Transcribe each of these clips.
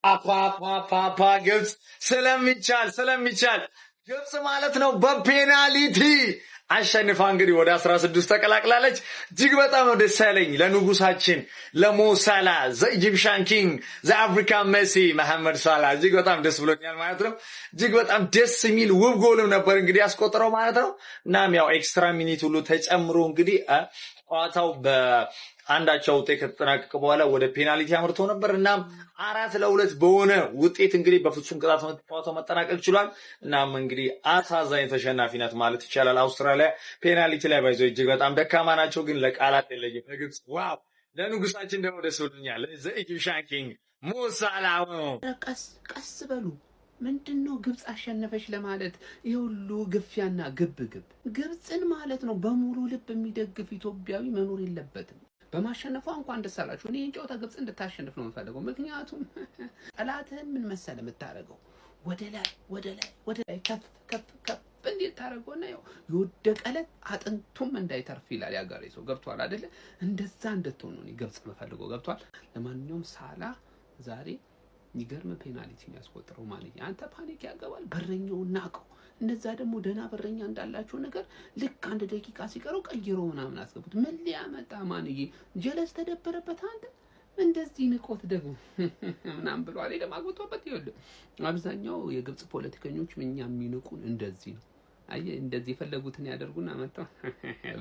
አፓፓፓፓ ግብፅ ስለሚቻል ግብፅ ማለት ነው በፔናልቲ አሸንፋ እንግዲህ ወደ 16 ተቀላቅላለች። እጅግ በጣም ነው ደስ ያለኝ ለንጉሳችን ለሞሳላ ዘኢጂፕሽያን ኪንግ ዘአፍሪካን ሜሲ መሐመድ ሳላ እጅግ በጣም ደስ ብሎኛል ማለት ነው። እጅግ በጣም ደስ የሚል ውብ ጎልም ነበር እንግዲህ ያስቆጠረው ማለት ነው። እናም ያው ኤክስትራ ሚኒት ሁሉ ተጨምሮ እንግዲህ ጨዋታው በአንዳቸው ውጤት ከተጠናቀቀ በኋላ ወደ ፔናልቲ አምርቶ ነበር። እናም 4-2 በሆነ ውጤት እንግዲህ በፍጹም ቅጣት ምት ጨዋታው መጠናቀቅ ችሏል። እናም እንግዲህ አሳዛኝ ተሸናፊ ናት ማለት ይቻላል። አውስትራሊያ ፔናልቲ ላይ ባይዞ እጅግ በጣም ደካማ ናቸው፣ ግን ለቃላት የለኝም ለግብፅ። ዋው ለንጉሳችን ደግሞ ደስ ብሎኛል። ዘኢጂፕሽያን ኪንግ ሞሳላ ቀስ በሉ ምንድነው ግብፅ አሸነፈች ለማለት ይሁሉ ግፊያና ግብግብ? ግብፅን ማለት ነው በሙሉ ልብ የሚደግፍ ኢትዮጵያዊ መኖር የለበትም። በማሸነፏ እንኳን ደስ አላችሁ። እኔ ጨዋታ ግብፅ እንድታሸንፍ ነው የምፈልገው። ምክንያቱም ጠላትህን ምን መሰለ የምታረገው ወደ ላይ ከፍ እንዴት ታረገውና ያው የወደቀለት አጥንቱም እንዳይተርፍ ይላል ያጋሬ ሰው። ገብቷል አይደለ? እንደዛ እንድትሆን ነው ግብፅ የምፈልገው። ገብቷል። ለማንኛውም ሳላ ዛሬ ይገርም ፔናልቲ ያስቆጠረው ማለት አንተ ፓኒክ ያገባል። በረኛው ናቀው። እነዛ ደግሞ ደና በረኛ እንዳላቸው ነገር ልክ 1 ደቂቃ ሲቀረው ቀይሮ ምናምን አስገቡት። ምን ሊያመጣ ማንዬ ጀለስ ተደበረበት። አንተ እንደዚህ ንቆት ደግሞ ምናምን ብሎ አለ ለማግቦቶበት ይወል አብዛኛው የግብጽ ፖለቲከኞች ምኛ የሚንቁን እንደዚህ ነው። አየ እንደዚህ የፈለጉትን ያደርጉና መጣው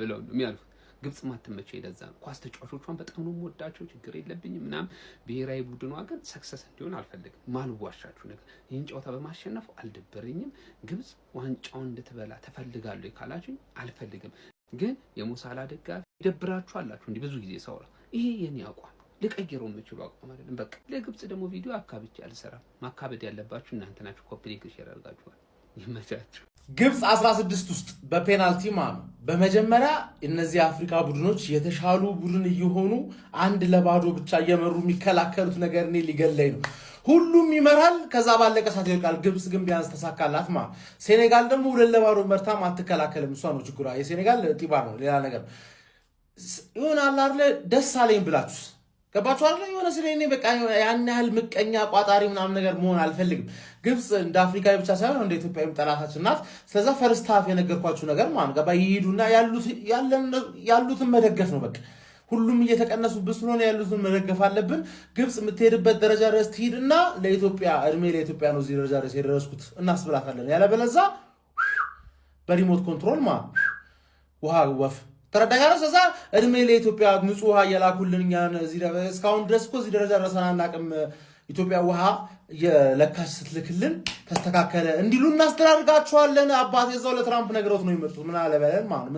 ብለው ነው የሚያልፉት። ግብጽ ማትመቸው ይደዛ ኳስ ተጫዋቾቿን በጣም ነው ወዳቸው፣ ችግር የለብኝም ምናምን። ብሔራዊ ቡድኗ ግን ሰክሰስ እንዲሆን አልፈልግም። ማልዋሻችሁ ነገር ይህን ጨዋታ በማሸነፉ አልደበረኝም። ግብጽ ዋንጫውን እንድትበላ ተፈልጋለሁ ካላችሁ አልፈልግም። ግን የሞሳላ ደጋፊ ይደብራችሁ አላችሁ እንዴ? ብዙ ጊዜ ሰውራ ይሄ የኔ አቋም ልቀይረው የምችሉ አቋም አይደለም። በቃ ለግብጽ ደግሞ ቪዲዮ አካብቼ አልሰራም። ማካበድ ያለባችሁ እናንተ ናችሁ። ኮፒ ሊንክ ሼር አድርጋችኋል። ይመቻችሁ። ግብፅ 16 ውስጥ በፔናልቲ ማለት በመጀመሪያ እነዚህ አፍሪካ ቡድኖች የተሻሉ ቡድን እየሆኑ 1-0 ብቻ እየመሩ የሚከላከሉት ነገር እኔ ሊገለኝ ነው። ሁሉም ይመራል፣ ከዛ ባለቀ ሰዓት ይወቃል። ግብፅ ግን ቢያንስ ተሳካላት ማለት። ሴኔጋል ደግሞ 2-0 መርታም አትከላከልም። እሷ ነው ችግሯ። የሴኔጋል ጢባ ነው፣ ሌላ ነገር ይሆናል አይደል? ደስ አለኝ ብላችሁ ገባችሁ አይደል? የሆነ ስለኔ በቃ ያን ያህል ምቀኛ ቋጣሪ ምናምን ነገር መሆን አልፈልግም። ግብፅ እንደ አፍሪካዊ ብቻ ሳይሆን እንደ ኢትዮጵያዊ ጠላታችን ናት። ስለዛ ፈርስት ሃፍ የነገርኳችሁ ነገር ማለት ገባ ይሄዱና ያሉትን መደገፍ ነው። በቃ ሁሉም እየተቀነሱብን ስለሆነ ያሉትን መደገፍ አለብን። ግብፅ የምትሄድበት ደረጃ ድረስ ትሄድና ለኢትዮጵያ እድሜ ለኢትዮጵያ ነው እዚህ ደረጃ ድረስ የደረስኩት እናስብላታለን። ያለበለዛ በሪሞት ኮንትሮል ውሃ ወፍ ተረዳጋለ ሰዛ እድሜ ለኢትዮጵያ ንጹህ ውሃ እየላኩልን እዚህ እስካሁን ድረስ እኮ እዚህ ደረጃ ድረስ አናናቅም። ኢትዮጵያ ውሃ የለካሽ ስትልክልን ተስተካከለ እንዲሉ እናስተዳድጋቸዋለን። አባቴ እዛው ለትራምፕ ነገሮት ነው የሚመጡት። ምን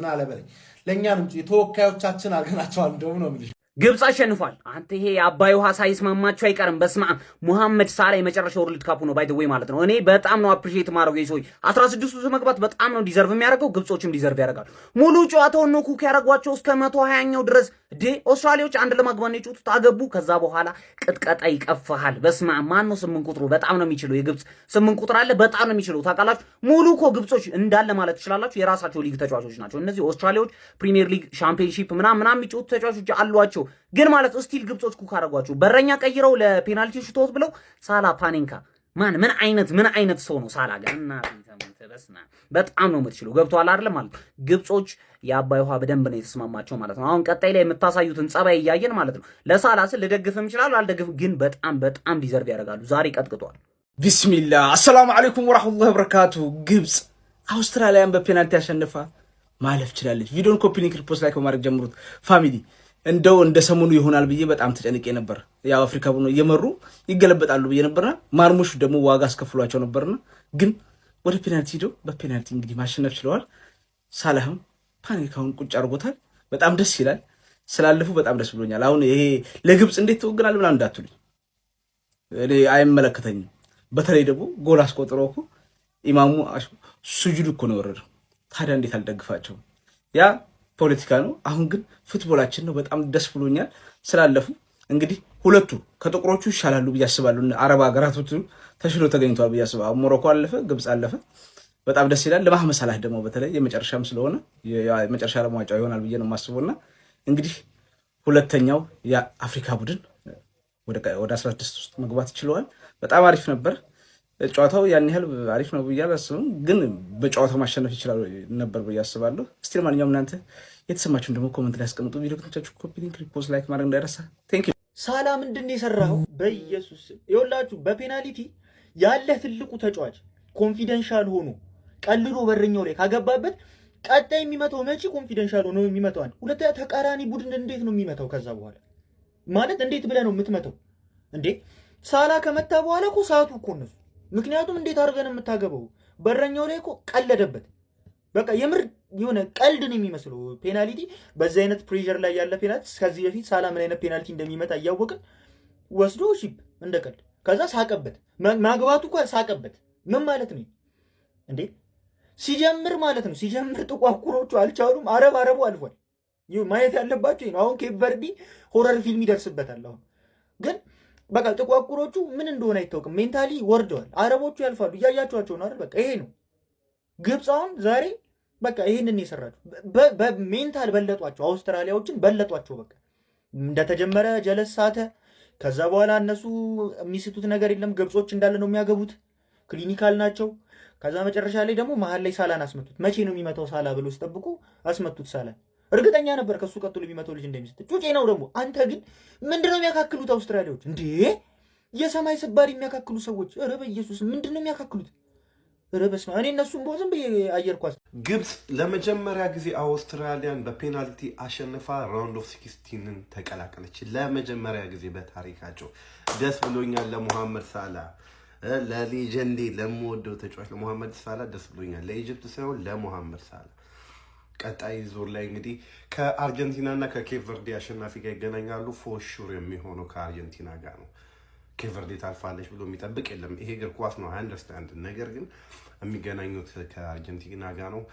አለ በለኝ ለእኛንም የተወካዮቻችን አድርገናቸዋል። እንደውም ነው የምልሽ ግብጽ አሸንፏል። አንተ ይሄ አባይ ውሃ ሳይስማማቸው አይቀርም። በስመ አብ ሙሐመድ ሳላ የመጨረሻው ወርልድ ካፕ ነው ባይ ዘ ዌይ ማለት ነው። እኔ በጣም ነው አፕሪሺየት ማድረግ ይሶይ 16 ውስጥ መግባት በጣም ነው ዲዘርቭ የሚያደርገው። ግብጾችም ዲዘርቭ ያደርጋሉ። ሙሉ ጨዋታውን ነው ኩክ ያደርጓቸው እስከ 120ኛው ድረስ ኦስትራሊያዎች 1 ለማግባት ነው የጨዋታው ታገቡ። ከዛ በኋላ ቅጥቀጣ ይቀፋሃል። በስመ አብ ማን ነው 8 ቁጥሩ በጣም ነው የሚችለው። የግብጽ 8 ቁጥር አለ በጣም ነው የሚችለው። ታውቃላችሁ ሙሉ እኮ ግብጾች እንዳለ ማለት ትችላላችሁ የራሳቸው ሊግ ተጫዋቾች ናቸው። እነዚህ ኦስትራሊያዎች ፕሪሚየር ሊግ ሻምፒዮንሺፕ ምናምን የሚጫወቱ ተጫዋቾች አሏቸው። ግን ማለት ስቲል ግብጾች ኩክ አደረጓቸው። በረኛ ቀይረው ለፔናልቲ ሹት ብለው ሳላ ፓኒንካ ምን አይነት ሰው ነው ሳላ ጋርና ተበስና በጣም ነው የምትችለው። ገብቷል አይደል ማለት ግብጾች የአባይ ውሃ በደንብ ነው የተስማማቸው ማለት ነው። አሁን ቀጣይ ላይ የምታሳዩትን ጸባይ እያየን ማለት ነው። ለሳላ ስል ልደግፍም ይችላል አልደግፍ፣ ግን በጣም ዲዘርቭ ያደርጋሉ። ዛሬ ቀጥቅጧል። ቢስሚላህ አሰላሙ አለይኩም ወራህመቱላሂ ወበረካቱ። ግብጽ አውስትራሊያን በፔናልቲ ያሸንፋ ማለፍ ይችላልች። ቪዲዮን ኮፒ ሊንክ ሪፖስት ላይ በማድረግ ጀምሩት ፋሚሊ። እንደው እንደ ሰሞኑ ይሆናል ብዬ በጣም ተጨንቄ ነበር። ያው አፍሪካ ቡድኑ እየመሩ ይገለበጣሉ ብዬ ነበርና ማርሙሽ ደግሞ ዋጋ አስከፍሏቸው ነበርና ግን ወደ ፔናልቲ ሄደው በፔናልቲ እንግዲህ ማሸነፍ ችለዋል። ሳላህም ፓኒካውን ቁጭ አድርጎታል። በጣም ደስ ይላል። ስላለፉ በጣም ደስ ብሎኛል። አሁን ይሄ ለግብጽ እንዴት ተወግናል ምናምን እንዳትሉኝ፣ እኔ አይመለከተኝም። በተለይ ደግሞ ጎል አስቆጥረው እኮ ኢማሙ ሱጁድ እኮ ነው ወረደው። ታዲያ እንዴት አልደግፋቸው? ያ ፖለቲካ ነው። አሁን ግን ፉትቦላችን ነው። በጣም ደስ ብሎኛል ስላለፉ። እንግዲህ ሁለቱ ከጥቁሮቹ ይሻላሉ ብዬ አስባለሁ። አረብ ሀገራቶቹ ተሽሎ ተገኝቷል ብዬ አስባለሁ። ሞሮኮ አለፈ፣ ግብጽ አለፈ። በጣም ደስ ይላል። ለማህመድ ሰላህ ደግሞ በተለይ የመጨረሻም ስለሆነ የመጨረሻ ለማጫው ይሆናል ብዬ ነው የማስበውና እንግዲህ ሁለተኛው የአፍሪካ ቡድን ወደ 16 ውስጥ መግባት ይችላል። በጣም አሪፍ ነበር ጨዋታው። ያን ያህል አሪፍ ነው ብዬ አላስብም፣ ግን በጨዋታው ማሸነፍ ይችላል ነበር ብዬ አስባለሁ። እስቲ ለማንኛውም እናንተ የተሰማችሁን ደግሞ ኮመንት ላይ አስቀምጡ። ቪዲዮ ከተመቻችሁ ኮፒ ሊንክ፣ ሪፖስት፣ ላይክ ማድረግ እንዳይረሳ። ቴንክ ዩ። ሳላ ምንድን ነው የሰራው? በኢየሱስ ይኸውላችሁ፣ በፔናልቲ ያለ ትልቁ ተጫዋች ኮንፊደንሻል ሆኖ ቀልሎ በረኛው ላይ ካገባበት ቀጣይ የሚመታው መጪ ኮንፊደንሻል ሆኖ የሚመታው አንድ ሁለተኛ ተቃራኒ ቡድን እንዴት ነው የሚመታው? ከዛ በኋላ ማለት እንዴት ብለህ ነው የምትመታው እንዴ? ሳላ ከመታ በኋላ እኮ ሰዓቱ እኮ እነሱ ምክንያቱም እንዴት አድርገን የምታገበው በረኛው ላይ እኮ ቀለደበት። በቃ የምር የሆነ ቀልድ ነው የሚመስለው ፔናልቲ። በዚህ አይነት ፕሬሸር ላይ ያለ ፔናልቲ ከዚህ በፊት ሳላ ምን አይነት ፔናልቲ እንደሚመታ እያወቅን ወስዶ ሺፕ እንደ ቀልድ ከዛ ሳቀበት። ማግባቱ እኮ ሳቀበት። ምን ማለት ነው እንዴ? ሲጀምር ማለት ነው ሲጀምር ጥቋቁሮቹ አልቻሉም። አረቡ አልፏል። ማየት ያለባቸው ነው። አሁን ኬፕ ቨርዲ ሆረር ፊልም ይደርስበታል። አሁን ግን በቃ ጥቋቁሮቹ ምን እንደሆነ አይታወቅም። ሜንታሊ ወርደዋል። አረቦቹ ያልፋሉ። እያያቸዋቸው ነው አይደል? በቃ ይሄ ነው ግብፅ አሁን ዛሬ በቃ ይሄንን የሰራቸው በሜንታል በለጧቸው። አውስትራሊያዎችን በለጧቸው። በቃ እንደተጀመረ ጀለስ ሳተ። ከዛ በኋላ እነሱ የሚስቱት ነገር የለም። ግብጾች እንዳለ ነው የሚያገቡት። ክሊኒካል ናቸው። ከዛ መጨረሻ ላይ ደግሞ መሀል ላይ ሳላን አስመቱት። መቼ ነው የሚመታው ሳላ ብሎ ሲጠብቁ አስመቱት ሳላን። እርግጠኛ ነበር ከሱ ቀጥሎ የሚመታው ልጅ እንደሚስት። ጩጬ ነው ደግሞ። አንተ ግን ምንድነው የሚያካክሉት አውስትራሊያዎች እንዴ? የሰማይ ስባሪ የሚያካክሉ ሰዎች። ኧረ በኢየሱስ ምንድነው የሚያካክሉት? ኧረ በስመ አብ። እኔ እነሱም ቦዝም በአየር ኳስ ግብፅ ለመጀመሪያ ጊዜ አውስትራሊያን በፔናልቲ አሸንፋ ራውንድ ኦፍ 16ን ተቀላቀለች። ለመጀመሪያ ጊዜ በታሪካቸው። ደስ ብሎኛል ለሙሐመድ ሳላ፣ ለሌጀንዴ ለምወደው ተጫዋች ለሙሐመድ ሳላ ደስ ብሎኛል። ለኢጅፕት ሳይሆን ለሙሐመድ ሳላ። ቀጣይ ዙር ላይ እንግዲህ ከአርጀንቲና እና ከኬፕ ቨርዴ አሸናፊ ጋር ይገናኛሉ። ፎሹር የሚሆነው ከአርጀንቲና ጋር ነው። ኬፕ ቨርዴ ታልፋለች ብሎ የሚጠብቅ የለም። ይሄ እግር ኳስ ነው፣ አንደርስታንድ። ነገር ግን የሚገናኙት ከአርጀንቲና ጋር ነው።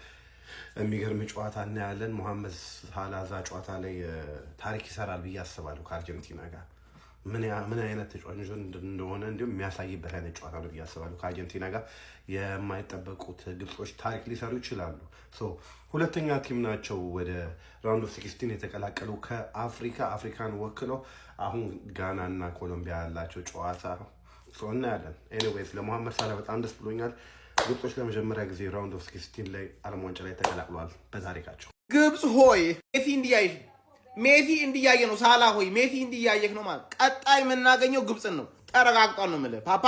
የሚገርም ጨዋታ እናያለን። ሙሐመድ ሳላ እዛ ጨዋታ ላይ ታሪክ ይሰራል ብዬ አስባለሁ። ከአርጀንቲና ጋር ምን አይነት ተጫዋች እንደሆነ እንዲሁም የሚያሳይበት አይነት ጨዋታ ነው ብዬ አስባለሁ። ከአርጀንቲና ጋር የማይጠበቁት ግብጾች ታሪክ ሊሰሩ ይችላሉ። ሁለተኛ ቲም ናቸው ወደ ራውንድ ኦፍ 16 የተቀላቀሉ አፍሪካን ወክለው። አሁን ጋና እና ኮሎምቢያ ያላቸው ጨዋታ እናያለን። ኤኒዌይስ ለሙሐመድ ሳላ በጣም ደስ ብሎኛል። ግብጾች ለመጀመሪያ ጊዜ ራውንድ ኦፍ 16 ላይ ዓለም ዋንጫ ላይ ተቀላቅለዋል በታሪካቸው። ግብጽ ሆይ ሜሲ እንዲያየ ነው። ሳላ ሆይ ሜሲ እንዲያየክ ነው ማለት። ቀጣይ የምናገኘው ግብጽን ነው። ተረጋግጧል ነው የምልህ ፓፓ።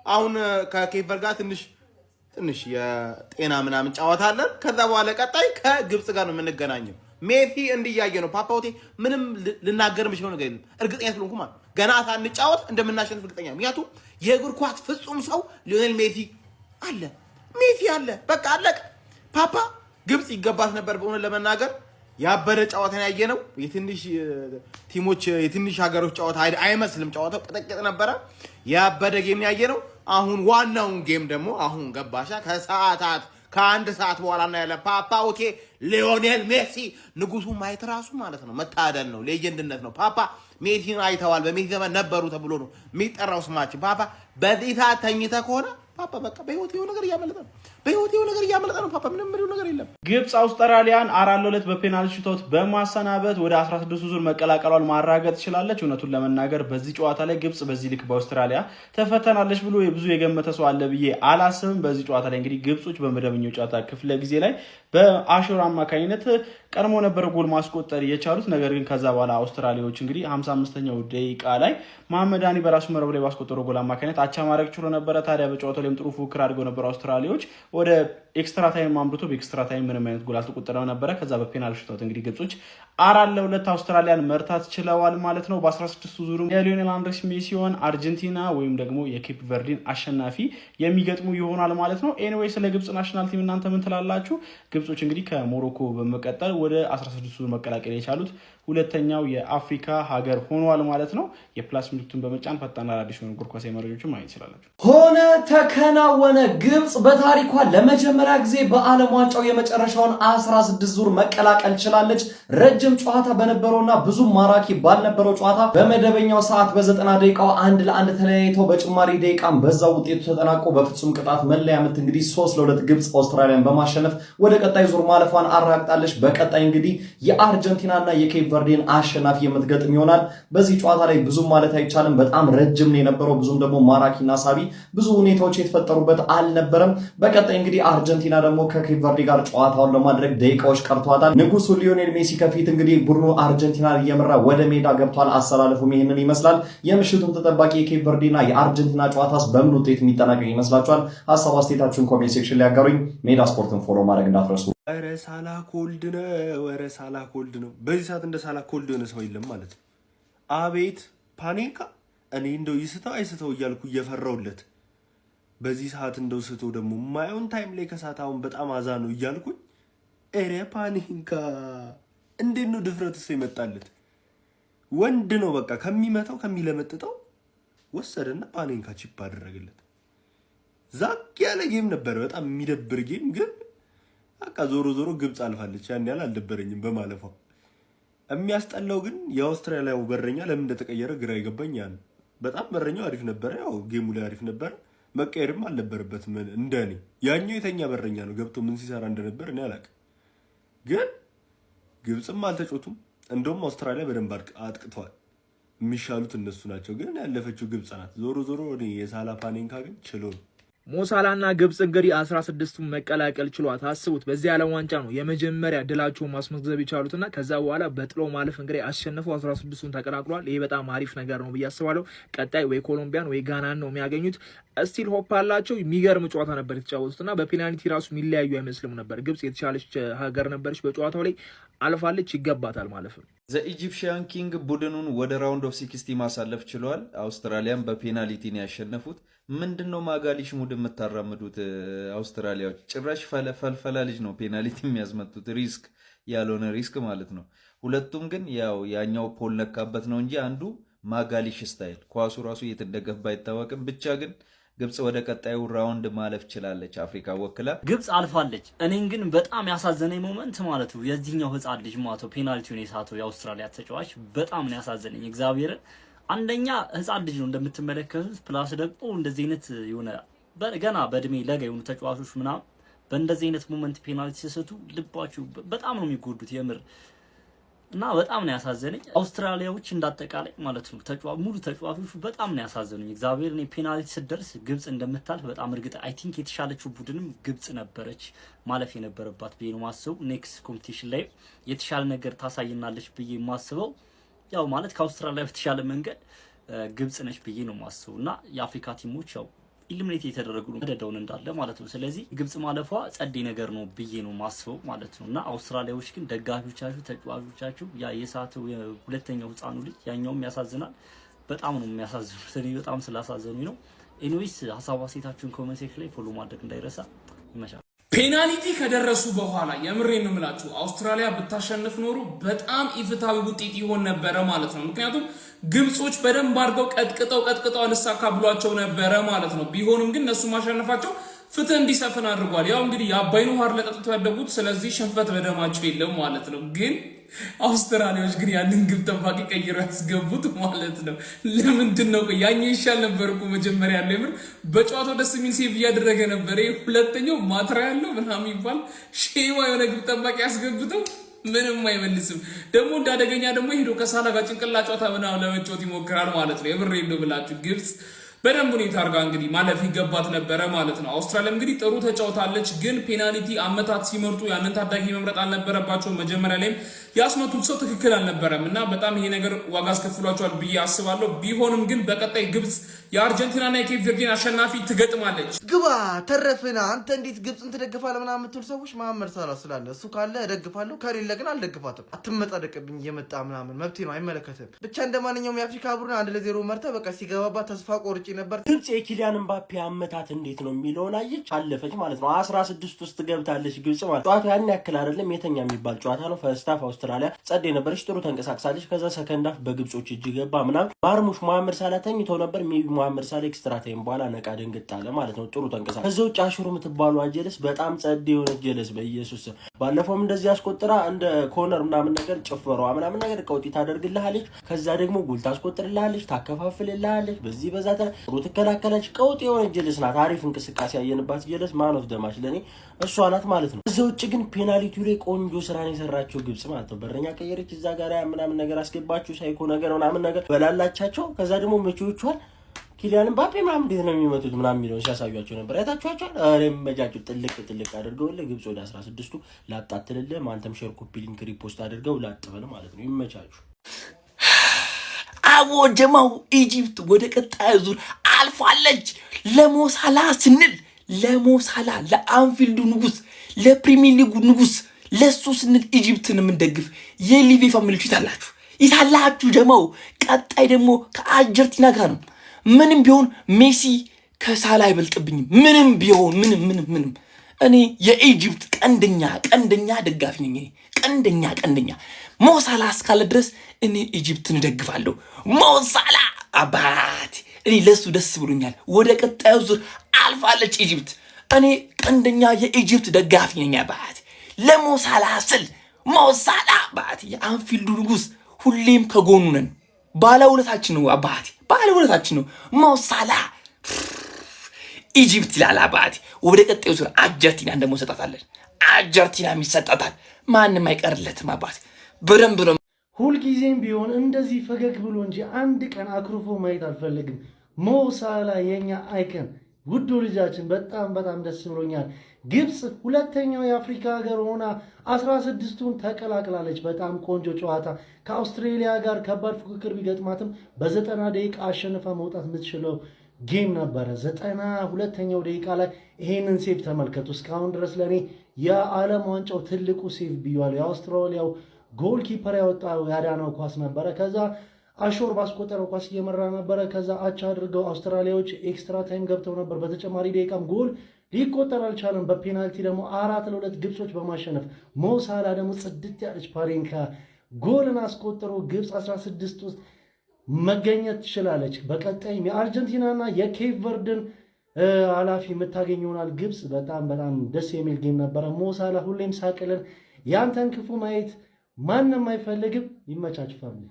አሁን ከኬፕ ቨርዴ ጋር ትንሽ የጤና ምናምን ጨዋታ አለን። ከዛ በኋላ ቀጣይ ከግብጽ ጋር ነው የምንገናኘው። ሜሲ እንዲያየ ነው ፓፓ። ወቴ ምንም ልናገር የምችለው ነገር የለም። እርግጠኛ ስለሆንኩ ማለት ገና ሳንጫወት እንደምናሸንፍ እርግጠኛ። ምክንያቱም የእግር ኳስ ፍጹም ሰው ሊዮኔል ሜሲ አለ። በቃ አለቀ ፓፓ። ግብጽ ይገባት ነበር በእውነት ለመናገር። ያበረ ጨዋታን ያየ ነው። የትንሽ ቲሞች የትንሽ ሀገሮች ጨዋታ አይመስልም። ጨዋታው ቅጥቅጥ ነበረ። ያበደ ጌም ያየ ነው። አሁን ዋናውን ጌም ደግሞ አሁን ገባሻ ከአንድ ሰዓት በኋላ እና ያለ ፓፓ። ኦኬ ሊዮኔል ሜሲ ንጉሱ ማየት ራሱ ማለት ነው መታደል ነው፣ ሌጀንድነት ነው። ፓፓ ሜሲን አይተዋል። በሜሲ ዘመን ነበሩ ተብሎ ነው የሚጠራው ስማችን። ፓፓ በዚህ ሰዓት ተኝተህ ከሆነ ፓፓ በቃ በህይወት የሆነ ነገር እያመለጠ ነው። ፓፓ ምንም ነገር የለም። ግብጽ አውስትራሊያን 4-2 በፔናልቲ ሹታውት በማሰናበት ወደ 16 ዙር መቀላቀሏን ማረጋገጥ ትችላለች። እውነቱን ለመናገር በዚህ ጨዋታ ላይ ግብጽ በዚህ ልክ በአውስትራሊያ ተፈተናለች ብሎ ብዙ የገመተ ሰው አለ ብዬ አላስብም። በዚህ ጨዋታ ላይ እንግዲህ ግብጾች በመደበኛው ጨዋታ ክፍለ ጊዜ ላይ በአሹር አማካኝነት ቀድሞ ነበር ጎል ማስቆጠር የቻሉት። ነገር ግን ከዛ በኋላ አውስትራሊያዎች እንግዲህ 55ኛው ደቂቃ ላይ መሐመድ አኒ በራሱ መረብ ላይ ባስቆጠረው ጎል አማካኝነት አቻ ማድረግ ችሎ ነበረ። ታዲያ በጨዋታው ላይም ጥሩ ፉክክር አድርገው ነበር አውስትራሊያዎች። ወደ ኤክስትራ ታይም አምርቶ በኤክስትራ ታይም ምንም አይነት ጎል አልተቆጠረም ነበረ። ከዛ በፔናልቲ ሹታውት እንግዲህ ግብጾች 4-2 አውስትራሊያን መርታት ችለዋል ማለት ነው። በ16 ዙሩም የሊዮኔል አንድሬስ ሜሲዮን አርጀንቲና ወይም ደግሞ የኬፕ ቨርዴን አሸናፊ የሚገጥሙ ይሆናል ማለት ነው። ኤኒዌይ ስለ ግብጽ ናሽናል ቲም እናንተ ምን ትላላችሁ? ግብጾች እንግዲህ ከሞሮኮ በመቀጠል ወደ 16 ዙር መቀላቀል የቻሉት ሁለተኛው የአፍሪካ ሀገር ሆኗል ማለት ነው። የፕላስ ምልክቱን በመጫን ፈጣን አዳዲስ የሆኑ እግር ኳሳዊ መረጃዎችን ማግኘት ይችላላችሁ። ሆነ ተከናወነ። ግብጽ በታሪኳ ለመጀመሪያ ጊዜ በዓለም ዋንጫው የመጨረሻውን 16 ዙር መቀላቀል ችላለች። ረጅም ጨዋታ በነበረውና ብዙ ማራኪ ባልነበረው ጨዋታ በመደበኛው ሰዓት በ90 ደቂቃው 1-1 ተለያይተው በጭማሪ ደቂቃም በዛው ውጤቱ ተጠናቆ በፍጹም ቅጣት መለያ ምት እንግዲህ 3-2 ግብጽ አውስትራሊያን በማሸነፍ ወደ ቀጣይ ዙር ማለፏን አረጋግጣለች። በቀጣይ እንግዲህ የአርጀንቲናና የኬፕ ቨርዴን አሸናፊ የምትገጥም ይሆናል። በዚህ ጨዋታ ላይ ብዙም ማለት አይቻልም፣ በጣም ረጅም ነው የነበረው። ብዙም ደግሞ ማራኪና ሳቢ ብዙ ሁኔታዎች የተፈጠሩበት አልነበረም። በቀጣይ እንግዲህ አርጀንቲና ደግሞ ከኬፕ ቨርዴ ጋር ጨዋታውን ለማድረግ ደቂቃዎች ቀርቷታል። ንጉሱ ሊዮኔል ሜሲ ከፊት እንግዲህ ቡድኑ አርጀንቲና እየመራ ወደ ሜዳ ገብቷል። አሰላለፉም ይህንን ይመስላል። የምሽቱም ተጠባቂ የኬፕ ቨርዴና የአርጀንቲና ጨዋታስ በምን ውጤት የሚጠናቀቅ ይመስላችኋል? ሀሳብ አስተያየታችሁን ኮሜንት ሴክሽን ላይ ያጋሩኝ። ሜዳ ስፖርትን ፎሎ ማድረግ እንዳትረሱ። ኧረ ሳላ ኮልድ ነው፣ ኧረ ሳላ ኮልድ ነው። በዚህ ሰዓት እንደ ሳላ ኮልድ የሆነ ሰው የለም ማለት ነው። አቤት ፓኔንካ፣ እኔ እንደው ይስተው አይስተው እያልኩ እየፈራውለት በዚህ ሰዓት እንደው ስቶ ደግሞ ማየውን ታይም ላይ ከሳት አሁን በጣም አዛ ነው እያልኩኝ፣ ኧረ ፓኔንካ እንዴት ነው ድፍረትስ የመጣለት? ወንድ ነው በቃ ከሚመታው ከሚለመጥጠው ወሰደና ፓኔንካ ቺፕ አደረገለት። ዛቅ ያለ ጌም ነበር፣ በጣም የሚደብር ጌም ግን በቃ ዞሮ ዞሮ ግብጽ አልፋለች። ያን ያህል አልደበረኝም በማለፏ። የሚያስጠላው ግን የአውስትራሊያው በረኛ ለምን እንደተቀየረ ግራ ይገባኝ። ያን በጣም በረኛው አሪፍ ነበረ፣ ያው ጌሙ ላይ አሪፍ ነበረ፣ መቀየርም አልነበረበትም እንደኔ። ያኛው የተኛ በረኛ ነው፣ ገብቶ ምን ሲሰራ እንደነበር እኔ አላውቅም። ግን ግብጽም አልተጮቱም። እንደውም አውስትራሊያ በደንብ አጥቅተዋል። የሚሻሉት እነሱ ናቸው፣ ግን ያለፈችው ግብጽ ናት። ዞሮ ዞሮ እኔ የሳላ ፓኔንካ ግን ችሎ ነው። ሞሳላና ግብጽ እንግዲህ 16ቱን መቀላቀል ችሏት። አስቡት፣ በዚህ ዓለም ዋንጫ ነው የመጀመሪያ ድላቸውን ማስመዝገብ የቻሉትና ከዛ በኋላ በጥሎ ማለፍ እንግዲህ አሸንፈው 16ቱን ተቀላቅሏል። ይሄ በጣም አሪፍ ነገር ነው ብዬ አስባለሁ። ቀጣይ ወይ ኮሎምቢያን ወይ ጋናን ነው የሚያገኙት። ስቲል ሆፕ አላቸው። የሚገርም ጨዋታ ነበር የተጫወቱትና በፔናልቲ ራሱ የሚለያዩ አይመስልም ነበር። ግብጽ የተሻለች ሀገር ነበረች፣ በጨዋታው ላይ አልፋለች፣ ይገባታል ማለፍ ነው። ዘ ኢጂፕሽያን ኪንግ ቡድኑን ወደ ራውንድ ኦፍ 60 ማሳለፍ ችሏል። አውስትራሊያን በፔናልቲ ነው ያሸነፉት። ምንድነው ማጋሊሽ ሙድ የምታራምዱት አውስትራሊያዎች? ጭራሽ ፈልፈላ ልጅ ነው ፔናልቲ የሚያስመቱት፣ ሪስክ ያልሆነ ሪስክ ማለት ነው። ሁለቱም ግን ያኛው ፖል ነካበት ነው እንጂ አንዱ ማጋሊሽ ስታይል ኳሱ ራሱ የት እንደገባ አይታወቅም። ብቻ ግን ግብጽ ወደ ቀጣዩ ራውንድ ማለፍ ችላለች፣ አፍሪካ ወክላ ግብጽ አልፋለች። እኔን ግን በጣም ያሳዘነኝ ሞመንት ማለት ነው የዚህኛው ህፃን ልጅ ማቶ ፔናልቲውን የሳተው የአውስትራሊያ ተጫዋች በጣም ነው ያሳዘነኝ። እግዚአብሔርን አንደኛ ህፃን ልጅ ነው እንደምትመለከቱት፣ ፕላስ ደግሞ እንደዚህ አይነት የሆነ ገና በእድሜ ለጋ የሆኑ ተጫዋቾች ምናምን በእንደዚህ አይነት ሞመንት ፔናልቲ ሲሰጡ ልባችሁ በጣም ነው የሚጎዱት የምር። እና በጣም ነው ያሳዘነኝ። አውስትራሊያዎች እንዳጠቃላይ ማለት ነው ሙሉ ተጫዋቾቹ በጣም ነው ያሳዘኑኝ። እግዚአብሔር እኔ ፔናልቲ ስደርስ ግብጽ እንደምታልፍ በጣም እርግጥ አይ ቲንክ የተሻለችው ቡድንም ግብጽ ነበረች ማለፍ የነበረባት ብዬ ነው ማስበው። ኔክስት ኮምፒቲሽን ላይ የተሻለ ነገር ታሳይናለች ብዬ ማስበው ያው ማለት ከአውስትራሊያ በተሻለ መንገድ ግብጽ ነች ብዬ ነው ማስበው። እና የአፍሪካ ቲሞች ያው ኢሊሚኔት የተደረጉ ነው ደደውን እንዳለ ማለት ነው። ስለዚህ ግብጽ ማለፏ ጸዴ ነገር ነው ብዬ ነው ማስበው ማለት ነው። እና አውስትራሊያዎች ግን ደጋፊዎቻችሁ፣ ተጫዋቾቻችሁ ያ የሳተው ሁለተኛው ህፃኑ ልጅ ያኛውም ያሳዝናል። በጣም ነው የሚያሳዝኑት። እኔ በጣም ስላሳዘኑኝ ነው። ኤኒዌይስ ሀሳብ አስተያየታችሁን ኮሜንት ሴክሽን ላይ ፎሎ ማድረግ እንዳይረሳ። ይመሻል። ፔናልቲ ከደረሱ በኋላ የምሬን ነው የምላችሁ አውስትራሊያ ብታሸንፍ ኖሮ በጣም ኢፍትሃዊ ውጤት ይሆን ነበረ ማለት ነው። ምክንያቱም ግብጾች በደንብ አድርገው ቀጥቅጠው አልሳካ ብሏቸው ነበረ ማለት ነው። ቢሆንም ግን እነሱ ማሸነፋቸው ፍትህ እንዲሰፍን አድርጓል። ያው እንግዲህ የአባይን ውሃ ለጠጥተው ያደጉት፣ ስለዚህ ሽንፈት በደማቸው የለም ማለት ነው። ግን አውስትራሊያዎች ግን ያንን ግብ ጠባቂ ቀይረው ያስገቡት ማለት ነው። ለምንድን ነው? ያኛው ይሻል ነበር እኮ መጀመሪያ ያለው የምር በጨዋታው ደስ የሚል ሴቭ እያደረገ ነበር። ሁለተኛው ማትራ ያለው ምናምን ይባል ሼዋ የሆነ ግብ ጠባቂ ያስገብተው ምንም አይመልስም። ደግሞ እንዳደገኛ ደግሞ ሄዶ ከሳላ ጋር ጭንቅላ ጨዋታ ምናምን ለመጫወት ይሞክራል ማለት ነው። የብሬ ነው ብላችሁ ግብጽ በደንብ ሁኔታ አድርጋ እንግዲህ ማለፍ ይገባት ነበረ ማለት ነው። አውስትራሊያ እንግዲህ ጥሩ ተጫውታለች፣ ግን ፔናልቲ አመታት ሲመርጡ ያንን ታዳጊ መምረጥ አልነበረባቸውም። መጀመሪያ ላይም ያስመቱት ሰው ትክክል አልነበረም እና በጣም ይሄ ነገር ዋጋ አስከፍሏቸዋል ብዬ አስባለሁ። ቢሆንም ግን በቀጣይ ግብጽ የአርጀንቲናና የኬፕ ቨርዴን አሸናፊ ትገጥማለች። ግባ ተረፍና አንተ እንዴት ግብጽን ትደግፋለህ ምናምን የምትሉ ሰዎች መሐመድ ሳላ ስላለ እሱ ካለ እደግፋለሁ፣ ከሌለ ግን አልደግፋትም። አትመጻደቅብኝ እየመጣ ምናምን መብቴ ነው፣ አይመለከትም። ብቻ እንደማንኛውም የአፍሪካ ቡድን 1-0 መርተህ በቃ ሲገባባት ተስፋ ቆርጬ ነበር። ግብጽ የኪሊያን ምባፔ አመታት እንዴት ነው የሚለውን አየች፣ አለፈች ማለት ነው። 16 ውስጥ ገብታለች ግብጽ ማለት ጨዋታው ያን ያክል አይደለም፣ የተኛ የሚባል ጨዋታ ነው። ፈርስት ሃፍ አውስትራሊያ ጸዴ ነበረች፣ ጥሩ ተንቀሳቅሳለች። ከዛ ሰከንድ ሃፍ በግብጾች እጅ ገባ ምናምን። ማርሙሽ መሐመድ ሳላ ተኝቶ ነበር። ሜቢ መሐመድ ሳላ ኤክስትራ ታይም በኋላ ነቃ ደንግጥ አለ ማለት ነው። ጥሩ ተንቀሳቀሰ። ከዛ ውጭ አሽሩ የምትባሉ አጀለስ በጣም ጸዴ የሆነ ጀለስ በኢየሱስ ባለፈውም እንደዚህ አስቆጥራ እንደ ኮርነር ምናምን ነገር ጭፈሯ ምናምን ነገር ቀውጢ ታደርግልሃለች። ከዛ ደግሞ ጎል ታስቆጥርልሃለች፣ ታከፋፍልልሃለች። በዚህ በዛ ጥሩ ትከላከለች። ቀውጥ የሆነ ጀለስ ናት። አሪፍ እንቅስቃሴ ያየንባት ጀለስ ማን ኦፍ ደማች ለኔ እሷ ናት ማለት ነው። እዛ ውጭ ግን ፔናልቲው ላይ ቆንጆ ስራን የሰራችው ግብጽ ማለት ነው። በረኛ ቀየረች፣ እዛ ጋር ምናምን ነገር አስገባችሁ፣ ሳይኮ ነገር ምናምን ነገር በላላቻቸው። ከዛ ደግሞ መቼዎቿል ኪሊያን ምባፔ ምናምን እንዴት ነው የሚመቱት ምናምን የሚለውን ሲያሳዩአቸው ነበር። አይታችኋቸዋል። አሬም መጃጁ ጥልቅ አድርገውልህ ግብጽ ወደ 16ቱ ላጣትልልህ። ማንተም ሼር ኮፒ ሊንክ ሪፖስት አድርገው ላጥበል ማለት ነው። ይመቻችሁ። አቦ ጀማው ኢጂፕት ወደ ቀጣዩ ዙር አልፋለች። ለሞሳላ ስንል ለሞሳላ ለአንፊልዱ ንጉስ ለፕሪሚየር ሊጉ ንጉስ ለሱ ስንል ኢጂፕትን የምንደግፍ የሊቪ ፋሚሊዎች ይታላችሁ ጀማው። ቀጣይ ደግሞ ከአርጀንቲና ጋር ነው። ምንም ቢሆን ሜሲ ከሳላ አይበልጥብኝም። ምንም ቢሆን ምንም እኔ የኢጂፕት ቀንደኛ ደጋፊ ነኝ። ቀንደኛ ሞሳላ እስካለ ድረስ እኔ ኢጂፕትን እደግፋለሁ። ሞሳላ አባት እኔ ለሱ ደስ ብሎኛል። ወደ ቀጣዩ ዙር አልፋለች ኢጂፕት። እኔ ቀንደኛ የኢጂፕት ደጋፊ ነኝ አባት። ለሞሳላ ስል ሞሳላ አባት የአንፊልዱ ንጉስ ሁሌም ከጎኑ ነን። ባለውለታችን ነው አባት፣ ባለውለታችን ነው ሞሳላ። ኢጂፕት ይላል አባት። ወደ ቀጣዩ ዙር አርጀንቲናን ደግሞ ሰጣታለን። አርጀንቲናም ይሰጣታል። ማንም አይቀርለትም አባት። በደንብ ነው። ሁልጊዜም ቢሆን እንደዚህ ፈገግ ብሎ እንጂ አንድ ቀን አክሩፎ ማየት አልፈልግም። ሞሳላ የኛ አይከን ውዱ ልጃችን በጣም ደስ ብሎኛል። ግብጽ ሁለተኛው የአፍሪካ ሀገር ሆና 16ቱን ተቀላቅላለች። በጣም ቆንጆ ጨዋታ ከአውስትሬሊያ ጋር ከባድ ፉክክር ቢገጥማትም በ90 ደቂቃ አሸንፋ መውጣት የምትችለው ጌም ነበረ። 92ኛው ደቂቃ ላይ ይሄንን ሴቭ ተመልከቱ። እስካሁን ድረስ ለኔ የዓለም ዋንጫው ትልቁ ሴቭ ብያለሁ። የአውስትራሊያው ጎልኪፐር ያወጣው ያዳነው ኳስ ነበረ። ከዛ አሾር ባስቆጠረው ኳስ እየመራ ነበረ። ከዛ አቻ አድርገው አውስትራሊያዎች ኤክስትራ ታይም ገብተው ነበር። በተጨማሪ ደቂቃም ጎል ሊቆጠር አልቻለም። በፔናልቲ ደግሞ 4-2 ግብጾች በማሸነፍ ሞሳላ ደግሞ ጽድት ያለች ፓሬንካ ጎልን አስቆጥሮ ግብጽ 16 ውስጥ መገኘት ትችላለች። በቀጣይም የአርጀንቲናና የኬፕ ቨርድን ኃላፊ የምታገኝ ይሆናል። ግብጽ በጣም ደስ የሚል ጌም ነበረ። ሞሳላ ሁሌም ሳቅልን፣ ያንተን ክፉ ማየት ማንም አይፈልግም። ይመቻች ፋሚሊ።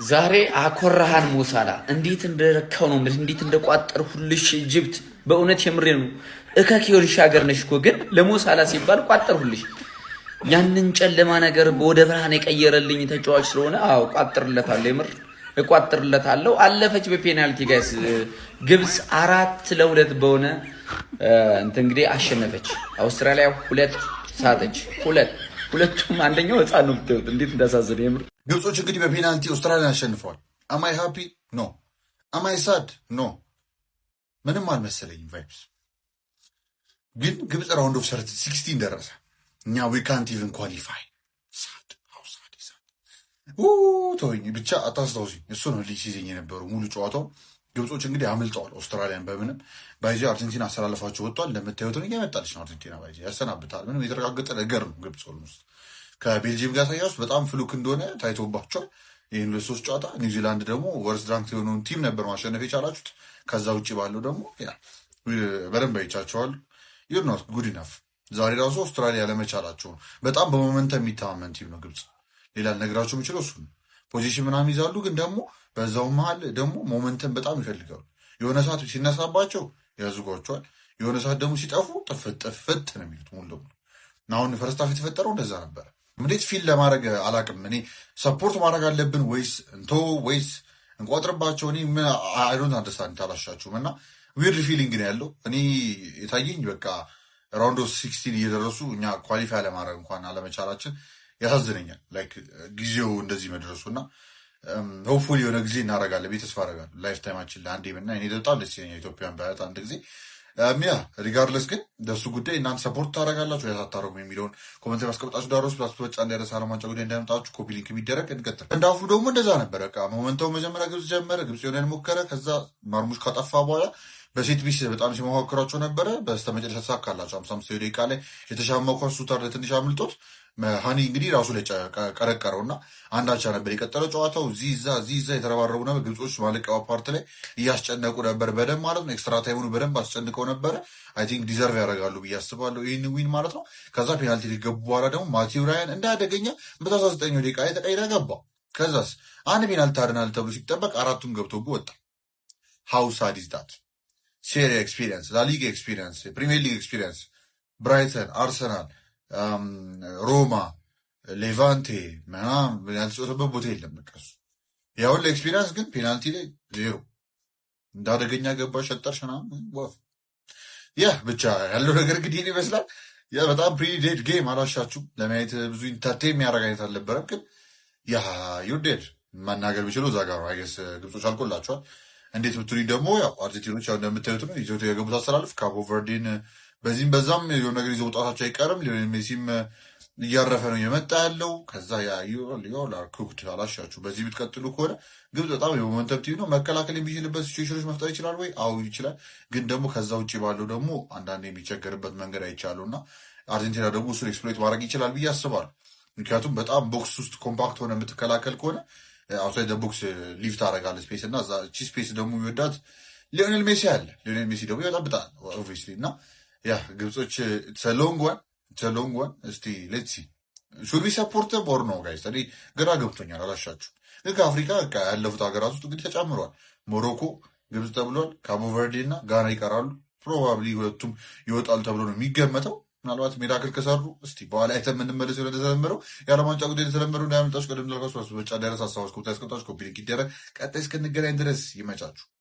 ዛሬ አኮራሃን ሞሳላ። እንዴት እንደረካው ነው እንዴት እንደቋጠር ሁልሽ ኢጂፕት። በእውነት የምሬ ነው። እከኪዮልሽ ሀገር ነሽ እኮ ግን ለሞሳላ ሲባል ቋጠር ሁልሽ። ያንን ጨለማ ነገር ወደ ብርሃን የቀየረልኝ ተጫዋች ስለሆነ አዎ ቋጥርለታለሁ። የምር እቋጥርለታለሁ። አለፈች በፔናልቲ ጋይስ። ግብጽ 4-2 በሆነ እንግዲህ አሸነፈች። አውስትራሊያ 2 ሳተች። ሁለቱም አንደኛው ህፃን ነው ብትወጥ እንዴት እንዳሳዘነ የምር። ግብጾች እንግዲህ በፔናልቲ አውስትራሊያን አሸንፈዋል። አማይ ሃፒ ኖ፣ አማይ ሳድ ኖ፣ ምንም አልመሰለኝም። ቫይብስ ግን ግብጽ ራውንድ ኦፍ 16 ደረሰ። እኛ ዊ ካንት ኢቭን ኳሊፋይ። ሳድ ተወኝ ብቻ አታስታውሲኝ። እሱ ነው ልጅ ሲዘኝ የነበረው ሙሉ ጨዋታው። ግብጾች እንግዲህ አምልጠዋል አውስትራሊያን በምንም ባይዚ። አርጀንቲና አሰላለፋቸው ወጥቷል። እንደምታዩት ነው እየመጣለች ነው አርጀንቲና። ባይዚ ያሰናብታል። ምንም የተረጋገጠ ነገር ነው። ግብጽ ኦልሞስት ከቤልጂየም ጋር ታያስ በጣም ፍሉክ እንደሆነ ታይቶባቸዋል። ይህን ለሶስት ጨዋታ ኒውዚላንድ ደግሞ ወርስ ድራንክ የሆነውን ቲም ነበር ማሸነፍ የቻላችሁት። ከዛ ውጭ ባለው ደግሞ በደንብ አይቻቸዋል። ዩር ኖት ጉድ ኢናፍ። ዛሬ ራሱ አውስትራሊያ ለመቻላቸው ነው። በጣም በሞመንተም የሚተማመን ቲም ነው ግብጽ። ሌላ ነገራቸው የሚችለው እሱ ነው። ፖዚሽን ምናምን ይዛሉ፣ ግን ደግሞ በዛው መሀል ደግሞ ሞመንተም በጣም ይፈልጋሉ። የሆነ ሰዓት ሲነሳባቸው ያዝጓቸዋል። የሆነ ሰዓት ደግሞ ሲጠፉ ጥፍጥ ነው የሚሉት ሙሉ ለሙሉ። አሁን ፈርስት ሃፍ የተፈጠረው እንደዛ ነበረ። እንዴት ፊል ለማድረግ አላቅም። እኔ ሰፖርት ማድረግ አለብን ወይስ እንቆጥርባቸው? እኔ አይዶንት አንደርስታንድ አላሻችሁም። እና ዊርድ ፊሊንግ ነው ያለው። እኔ የታየኝ በቃ ራውንድ ኦፍ 16 እየደረሱ እኛ ኳሊፋይ ለማድረግ እንኳን አለመቻላችን ያሳዝነኛል። ላይክ ጊዜው እንደዚህ መድረሱ እና ሆፕፉሊ የሆነ ጊዜ እናደርጋለን ቤት ተስፋ አደርጋለሁ። ላይፍ ታይማችን ለአንዴ እና እኔ በጣም ደስ ይለኛል ኢትዮጵያን በያት አንድ ጊዜ ሪጋርድለስ ግን ለሱ ጉዳይ እናንተ ሰፖርት ታደርጋላችሁ ያሳታረጉ የሚለውን ኮመንት ማስቀምጣችሁ ዳሮስ ፕላስ በጫ እንዳይረሳ አለማንጫ ጉዳይ እንዳያመጣችሁ ኮፒ ሊንክ የሚደረግ እንቀጥል። እንዳፉ ደግሞ እንደዛ ነበር። በቃ ሞመንታው መጀመሪያ ግብጽ ጀመረ። ግብጽ የሆነን ሞከረ። ከዛ ማርሙሽ ካጠፋ በኋላ በሴት ቢስ በጣም ሲሞካከራቸው ነበረ። በስተመጨረሻ ተሳካላቸው። 55 ደቂቃ ላይ የተሻማው ኳስ ሱታር ለትንሽ አምልጦት ሃኒ እንግዲህ ራሱ ላይ ቀረቀረው እና አንዳቻ ነበር የቀጠለው ጨዋታው። ዚዛ የተረባረቡ ነበር ግብጾች። ማለቂያው ፓርት ላይ እያስጨነቁ ነበር በደንብ ማለት ነው። ኤክስትራ ታይሙን በደንብ አስጨንቀው ነበረ። አይ ቲንክ ዲዘርቭ ያደርጋሉ ብዬ አስባለሁ ይህን ዊን ማለት ነው። ከዛ ፔናልቲ ሊገቡ በኋላ ደግሞ ማቲው ራያን እንዳደገኛ በ19 ደቂቃ ላይ ተቀይረ ገባ። ከዛስ አንድ ፔናልቲ ታድናል ተብሎ ሲጠበቅ አራቱም ገብቶ ወጣ። ሃው ሳድ ኢዝ ዳት? ሴሪያ ኤክስፒሪየንስ፣ ላሊጋ ኤክስፒሪየንስ፣ ፕሪሚየር ሊግ ኤክስፒሪየንስ፣ ብራይተን፣ አርሰናል፣ ሮማ፣ ሌቫንቴ ምናምን ያልተጫወተበት ቦታ የለም። በቃ ያሁን ለኤክስፒሪየንስ ግን ፔናልቲ ላይ ዜሮ እንዳደገኛ ገባ ሸጠርሽ ምናምን ወፍ ያ ብቻ ያለው ነገር እንግዲህ ይህን ይመስላል። ያ በጣም ፕሪዴድ ጌም አላሻችሁ ለማየት ብዙ ኢንተርቴን የሚያደርግ አይነት አልነበረም። ግን ያ ዩዴድ መናገር ቢችለው እዛ ጋር አይገስ ግብጾች አልቆላቸዋል። እንዴት ብትሉኝ ደግሞ ያው አርጀንቲኖች ያው እንደምታዩት ነው ይዘው የገቡት አስተላልፍ ካቦ ቨርዴን በዚህም በዛም የሆነ ነገር ይዘው መውጣታቸው አይቀርም። ሊዮኔል ሜሲም እያረፈ ነው የመጣ ያለው። ከዛ ኩክድ አላሻችሁ። በዚህ ብትቀጥሉ ከሆነ ግብጽ በጣም የሞመንተም ቲም ነው። መከላከል የሚችልበት ሲቹዌሽኖች መፍጠር ይችላል ወይ? አዎ ይችላል። ግን ደግሞ ከዛ ውጭ ባለው ደግሞ አንዳንድ የሚቸገርበት መንገድ አይቻሉ እና አርጀንቲና ደግሞ እሱን ኤክስፕሎይት ማድረግ ይችላል ብዬ አስባለሁ። ምክንያቱም በጣም ቦክስ ውስጥ ኮምፓክት ሆነ የምትከላከል ከሆነ አውትሳይድ ቦክስ ሊቭ ታደርጋለህ ስፔስ እና እዛ ስፔስ ደግሞ የሚወዳት ሊዮኔል ሜሲ አለ። ሊዮኔል ሜሲ ደግሞ ይወጣብጣል ኦብቪየስሊ እና ያ ግብጾች ሎንግ ዋን እስቲ ሌትሲ ሹድ ቢ ሰፖርት ኦር ኖ ጋይስ። እኔ ግራ ገብቶኛል አላሻችሁ። ግን ከአፍሪካ ያለፉት ሀገራት ውስጥ እንግዲህ ተጨምሯል። ሞሮኮ፣ ግብጽ ተብሏል። ካቦ ቨርዴ እና ጋና ይቀራሉ። ፕሮባብሊ ሁለቱም ይወጣሉ ተብሎ ነው የሚገመተው። ምናልባት ሚራክል ከሰሩ እስቲ በኋላ አይተን የምንመለስ የሆነ እንደተለመደው የዓለም ዋንጫ ጉዳይ እንደተለመደው እንዳያመልጣችሁ። ቀደም ላልኳችሁ በጫ ደረስ ሀሳቦች ኮፕታ ያስቀምጣችሁ ኮፒ ሊንክ ይደረግ። ቀጣይ እስክንገናኝ ድረስ ይመቻችሁ።